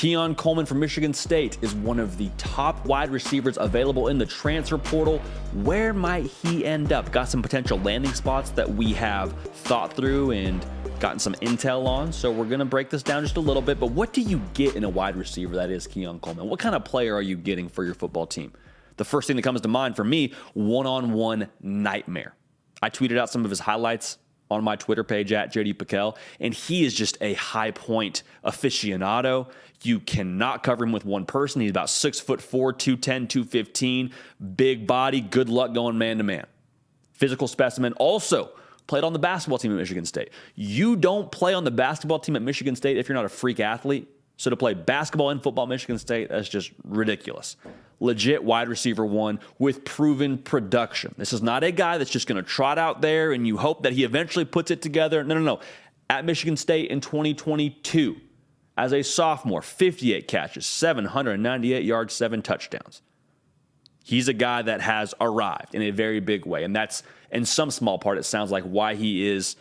Keon Coleman from Michigan State is one of the top wide receivers available in the transfer portal. Where might he end up? Got some potential landing spots that we have thought through and gotten some intel on. So we're going to break this down just a little bit. But what do you get in a wide receiver that is Keon Coleman? What kind of player are you getting for your football team? The first thing that comes to mind for me, one-on-one nightmare. I tweeted out some of his highlights on my Twitter page at JD Piquel, and he is just a high point aficionado. You cannot cover him with one person. He's about 6'4", 210, 215, big body, good luck going man-to-man. Physical specimen. Also played on the basketball team at Michigan State. You don't play on the basketball team at Michigan State if you're not a freak athlete. So to play basketball and football at Michigan State, that's just ridiculous. Legit wide receiver one with proven production. This is not a guy that's just going to trot out there and you hope that he eventually puts it together. No. At Michigan State in 2022, as a sophomore, 58 catches, 798 yards, 7 touchdowns. He's a guy that has arrived in a very big way. And that's, in some small part, it sounds like why he is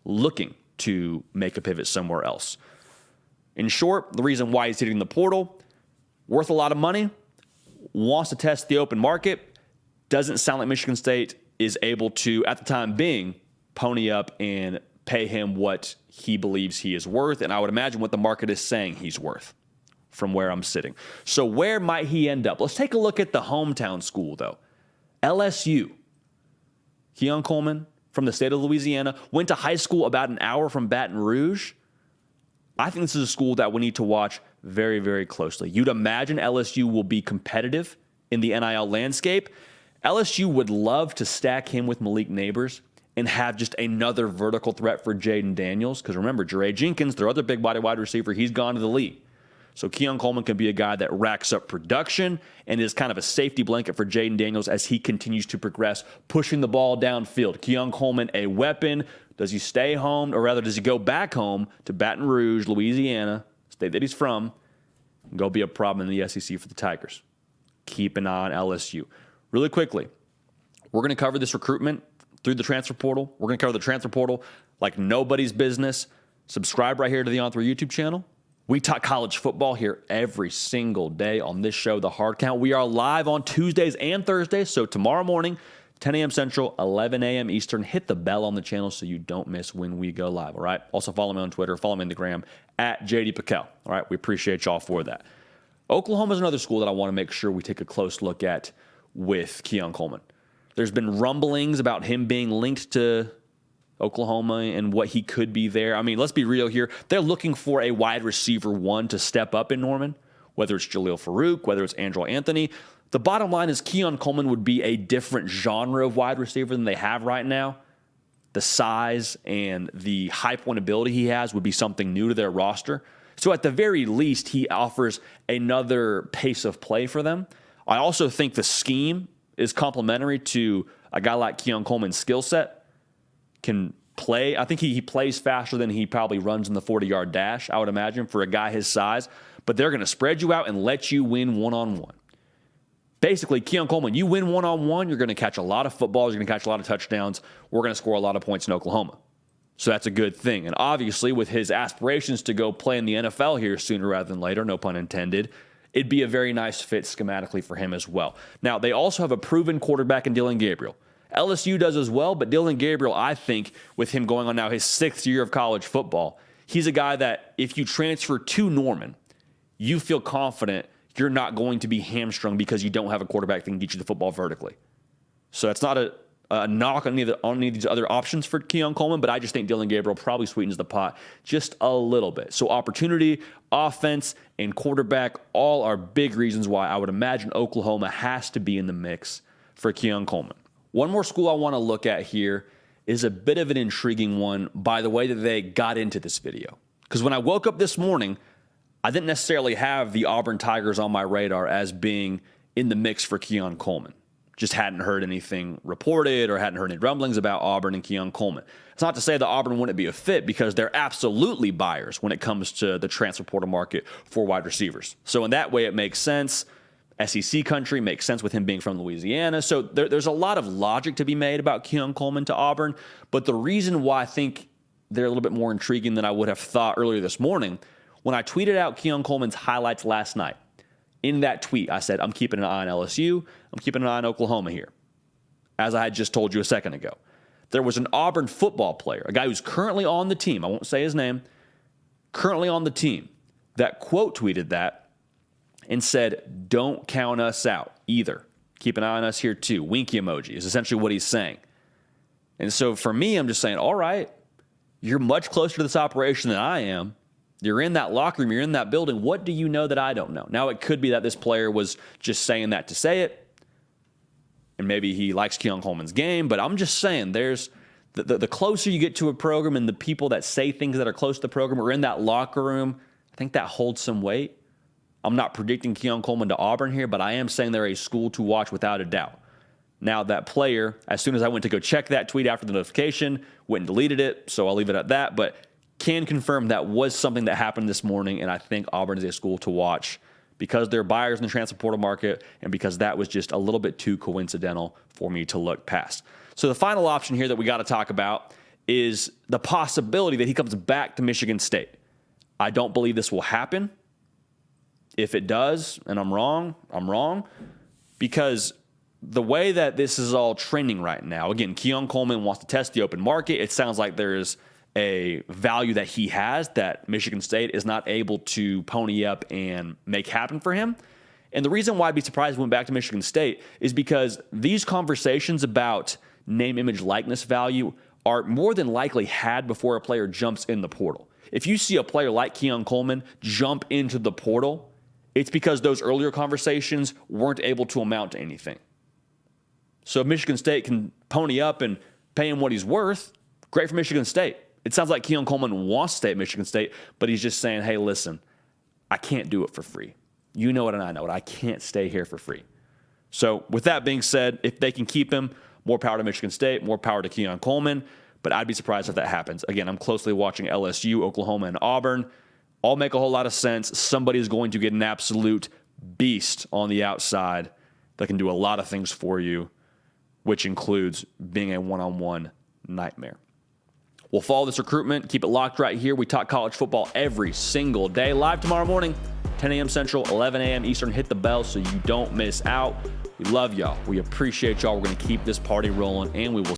looking to make a pivot somewhere else. In short, the reason why he's hitting the portal, worth a lot of money, wants to test the open market, doesn't sound like Michigan State is able to, at the time being, pony up and pay him what he believes he is worth, and I would imagine what the market is saying he's worth from where I'm sitting. So where might he end up? Let's take a look at the hometown school, though. LSU. Keon Coleman from the state of Louisiana, went to high school about an hour from Baton Rouge. I think this is a school that we need to watch very, very closely. You'd imagine LSU will be competitive in the NIL landscape. LSU would love to stack him with Malik Neighbors and have just another vertical threat for Jaden Daniels. Because remember, Jere Jenkins, their other big body wide receiver, he's gone to the league. So Keon Coleman can be a guy that racks up production and is kind of a safety blanket for Jaden Daniels as he continues to progress, pushing the ball downfield. Keon Coleman, a weapon. Does he stay home, or rather does he go back home to Baton Rouge, Louisiana, state that he's from, and go be a problem in the SEC for the Tigers? Keep an eye on LSU. Really quickly, we're going to cover this recruitment through the transfer portal. We're going to cover the transfer portal like nobody's business. Subscribe right here to the On3 YouTube channel. We talk college football here every single day on this show, The Hard Count. We are live on Tuesdays and Thursdays, so tomorrow morning, 10 a.m. Central, 11 a.m. Eastern. Hit the bell on the channel so you don't miss when we go live, all right? Also, follow me on Twitter. Follow me on the gram, at JD Piquel, all right? We appreciate y'all for that. Oklahoma is another school that I want to make sure we take a close look at with Keon Coleman. There's been rumblings about him being linked to Oklahoma and what he could be there. I mean, let's be real here. They're looking for a wide receiver one to step up in Norman, whether it's Jaleel Farouk, whether it's Andrew Anthony. The bottom line is Keon Coleman would be a different genre of wide receiver than they have right now. The size and the high point ability he has would be something new to their roster. So at the very least, he offers another pace of play for them. I also think the scheme is complementary to a guy like Keon Coleman's skill set. Can play. I think he plays faster than he probably runs in the 40-yard dash, I would imagine, for a guy his size. But they're going to spread you out and let you win one-on-one. Basically, Keon Coleman, you win one-on-one, you're going to catch a lot of footballs, you're going to catch a lot of touchdowns. We're going to score a lot of points in Oklahoma. So that's a good thing. And obviously, with his aspirations to go play in the NFL here sooner rather than later, no pun intended, it'd be a very nice fit schematically for him as well. Now, they also have a proven quarterback in Dillon Gabriel. LSU does as well, but Dillon Gabriel, I think, with him going on now his 6th year of college football, he's a guy that if you transfer to Norman, you feel confident you're not going to be hamstrung because you don't have a quarterback that can get you the football vertically. So that's not a knock on any of these other options for Keon Coleman, but I just think Dillon Gabriel probably sweetens the pot just a little bit. So opportunity, offense, and quarterback all are big reasons why I would imagine Oklahoma has to be in the mix for Keon Coleman. One more school I want to look at here is a bit of an intriguing one by the way that they got into this video. Because when I woke up this morning, I didn't necessarily have the Auburn Tigers on my radar as being in the mix for Keon Coleman. Just hadn't heard anything reported or hadn't heard any rumblings about Auburn and Keon Coleman. It's not to say that Auburn wouldn't be a fit because they're absolutely buyers when it comes to the transfer portal market for wide receivers. So in that way, it makes sense. SEC country makes sense with him being from Louisiana. So there's a lot of logic to be made about Keon Coleman to Auburn. But the reason why I think they're a little bit more intriguing than I would have thought earlier this morning When I tweeted out Keon Coleman's highlights last night, in that tweet, I said, I'm keeping an eye on LSU. I'm keeping an eye on Oklahoma here, as I had just told you a second ago. There was an Auburn football player, a guy who's currently on the team, I won't say his name, currently on the team, that quote tweeted that and said, don't count us out either. Keep an eye on us here too. Winky emoji is essentially what he's saying. And so for me, I'm just saying, all right, you're much closer to this operation than I am. You're in that locker room. You're in that building. What do you know that I don't know? Now, it could be that this player was just saying that to say it, and maybe he likes Keon Coleman's game, but I'm just saying there's the closer you get to a program and the people that say things that are close to the program or in that locker room, I think that holds some weight. I'm not predicting Keon Coleman to Auburn here, but I am saying they're a school to watch without a doubt. Now, that player, as soon as I went to go check that tweet after the notification, went and deleted it, so I'll leave it at that, but can confirm that was something that happened this morning, and I think Auburn is a school to watch because they're buyers in the transfer portal market and because that was just a little bit too coincidental for me to look past. So the final option here that we got to talk about is the possibility that he comes back to Michigan State. I don't believe this will happen. If it does, and I'm wrong, because the way that this is all trending right now, again, Keon Coleman wants to test the open market. It sounds like there is a value that he has that Michigan State is not able to pony up and make happen for him. And the reason why I'd be surprised if he went back to Michigan State is because these conversations about name, image, likeness value are more than likely had before a player jumps in the portal. If you see a player like Keon Coleman jump into the portal, it's because those earlier conversations weren't able to amount to anything. So if Michigan State can pony up and pay him what he's worth, great for Michigan State. It sounds like Keon Coleman wants to stay at Michigan State, but he's just saying, hey, listen, I can't do it for free. You know it and I know it. I can't stay here for free. So with that being said, if they can keep him, more power to Michigan State, more power to Keon Coleman, but I'd be surprised if that happens. Again, I'm closely watching LSU, Oklahoma, and Auburn. All make a whole lot of sense. Somebody's going to get an absolute beast on the outside that can do a lot of things for you, which includes being a one-on-one nightmare. We'll follow this recruitment. Keep it locked right here. We talk college football every single day. Live tomorrow morning, 10 a.m. Central, 11 a.m. Eastern. Hit the bell so you don't miss out. We love y'all. We appreciate y'all. We're going to keep this party rolling, and we will